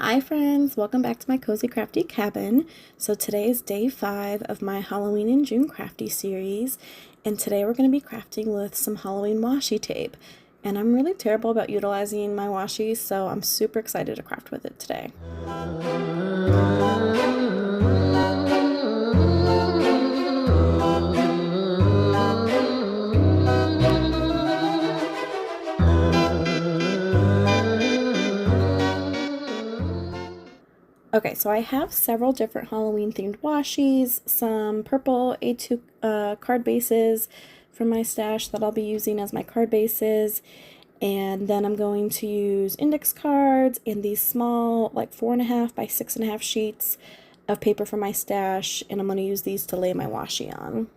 Hi friends, welcome back to my Cozy Crafty Cabin. So today is day 5 of my Halloween in June crafty series, and today we're going to be crafting with some Halloween washi tape. And I'm really terrible about utilizing my washi, so I'm super excited to craft with it today. Okay, so I have several different Halloween themed washis, some purple A2 card bases from my stash that I'll be using as my card bases, and then I'm going to use index cards and these small like 4.5 by 6.5 sheets of paper from my stash, and I'm going to use these to lay my washi on.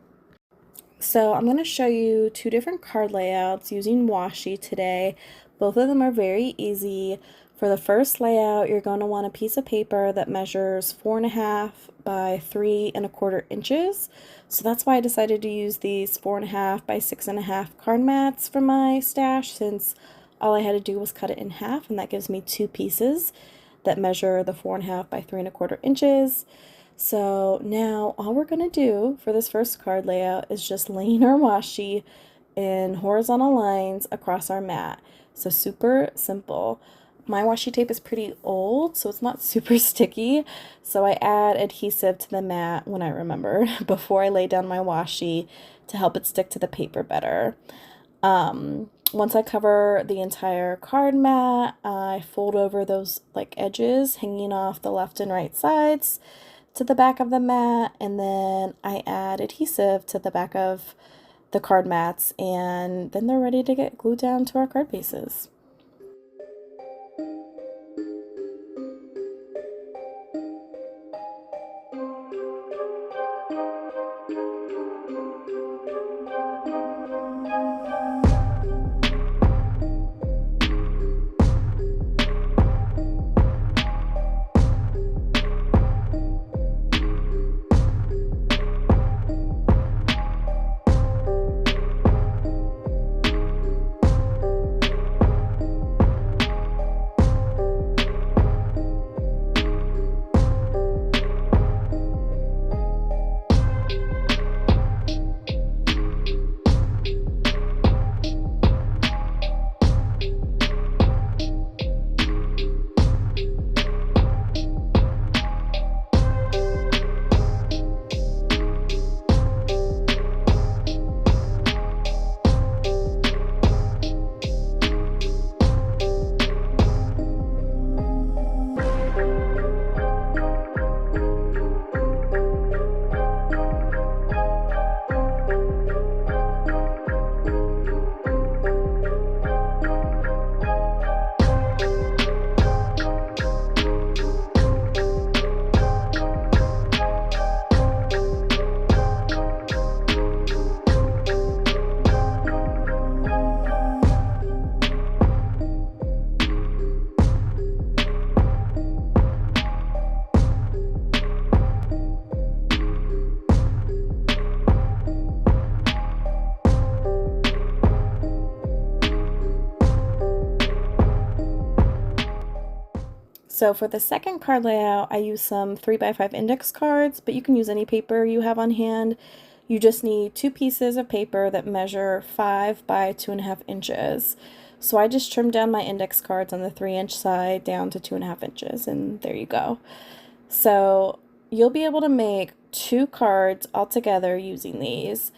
So I'm going to show you two different card layouts using washi today. Both of them are very easy. For the first layout, you're going to want a piece of paper that measures 4.5 by 3.25 inches. So that's why I decided to use these 4.5 by 6.5 card mats from my stash, since all I had to do was cut it in half, and that gives me two pieces that measure the 4.5 by 3.25 inches. So now all we're going to do for this first card layout is just laying our washi in horizontal lines across our mat. So super simple. My washi tape is pretty old, so it's not super sticky, so I add adhesive to the mat when I remember before I lay down my washi to help it stick to the paper better. Once I cover the entire card mat, I fold over those like edges hanging off the left and right sides to the back of the mat, and then I add adhesive to the back of the card mats, and then they're ready to get glued down to our card bases. So for the second card layout, I use some 3x5 index cards, but you can use any paper you have on hand. You just need two pieces of paper that measure 5 by 2.5 inches. So I just trimmed down my index cards on the 3-inch side down to 2.5 inches, and there you go. So you'll be able to make two cards all together using these.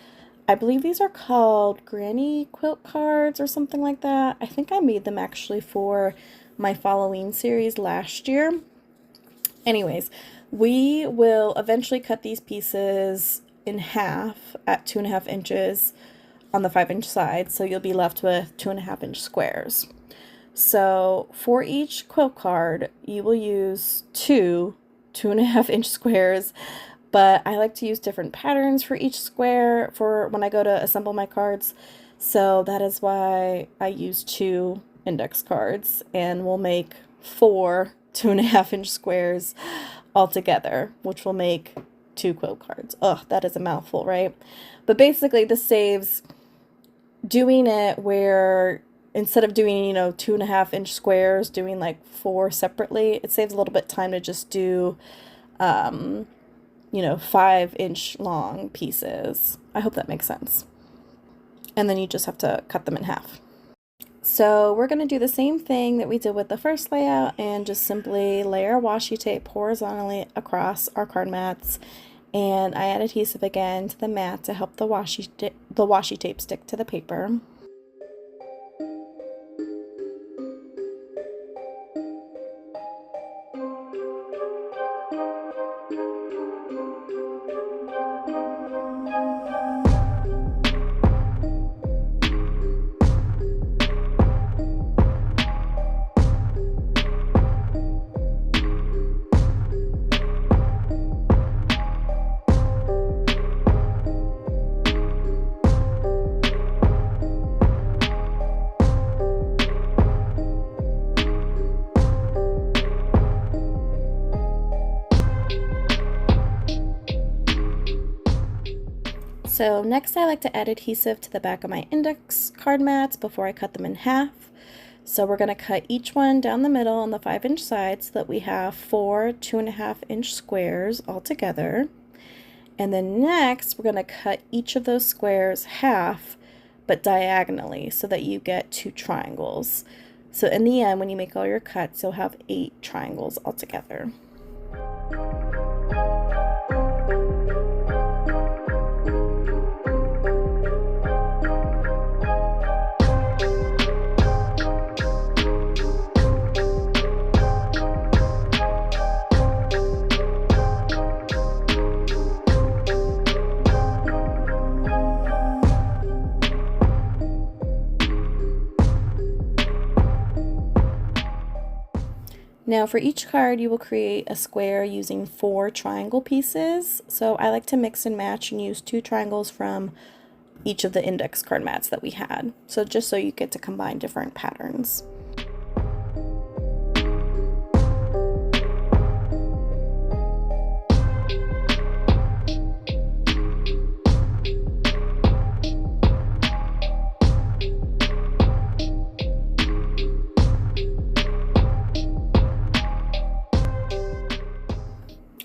I believe these are called granny quilt cards or something like that. I think I made them actually for my Halloween series last year. Anyways, we will eventually cut these pieces in half at 2.5 inches on the 5-inch side, so you'll be left with 2.5-inch squares. So for each quilt card, you will use two 2.5-inch squares, but I like to use different patterns for each square for when I go to assemble my cards, so that is why I use two index cards, and we'll make 4 2.5-inch squares all together, which will make 2 quilt cards. Ugh, that is a mouthful, right? But basically this saves doing it where instead of doing, 2.5-inch squares, doing like 4 separately, it saves a little bit of time to just do 5-inch long pieces. I hope that makes sense. And then you just have to cut them in half. So we're going to do the same thing that we did with the first layout and just simply layer washi tape horizontally across our card mats. And I add adhesive again to the mat to help the washi tape stick to the paper. So next I like to add adhesive to the back of my index card mats before I cut them in half. So we're going to cut each one down the middle on the 5-inch side so that we have 4 2.5-inch squares all together. And then next we're going to cut each of those squares half, but diagonally, so that you get 2 triangles. So in the end, when you make all your cuts, you'll have 8 triangles all together. Now for each card you will create a square using 4 triangle pieces. So I like to mix and match and use 2 triangles from each of the index card mats that we had. So just so you get to combine different patterns.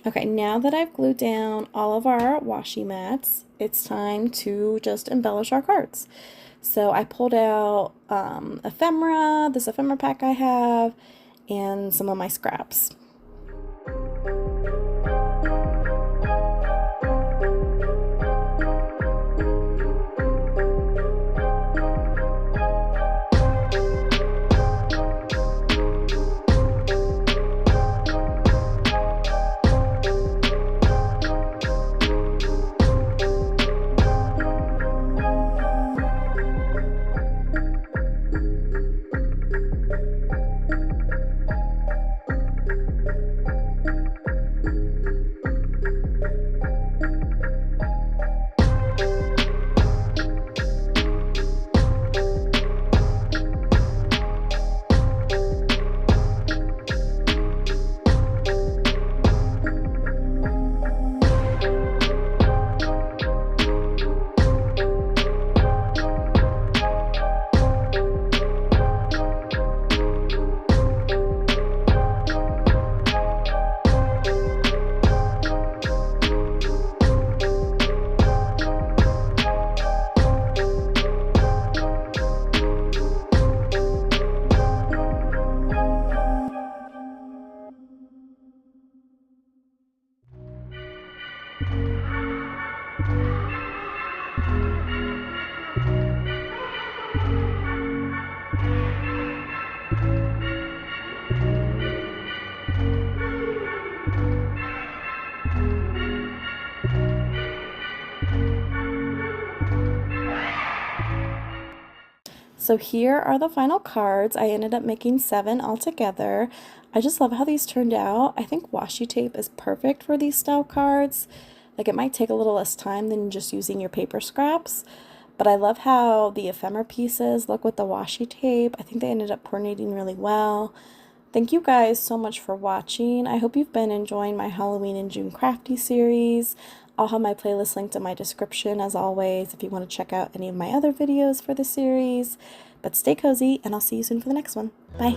Okay, now that I've glued down all of our washi mats, it's time to just embellish our cards. So I pulled out this ephemera pack I have, and some of my scraps. So here are the final cards. I ended up making 7 altogether. I just love how these turned out. I think washi tape is perfect for these style cards. Like, it might take a little less time than just using your paper scraps, but I love how the ephemera pieces look with the washi tape. I think they ended up coordinating really well. Thank you guys so much for watching. I hope you've been enjoying my Halloween in June crafty series. I'll have my playlist linked in my description as always if you want to check out any of my other videos for the series. But stay cozy, and I'll see you soon for the next one. Bye!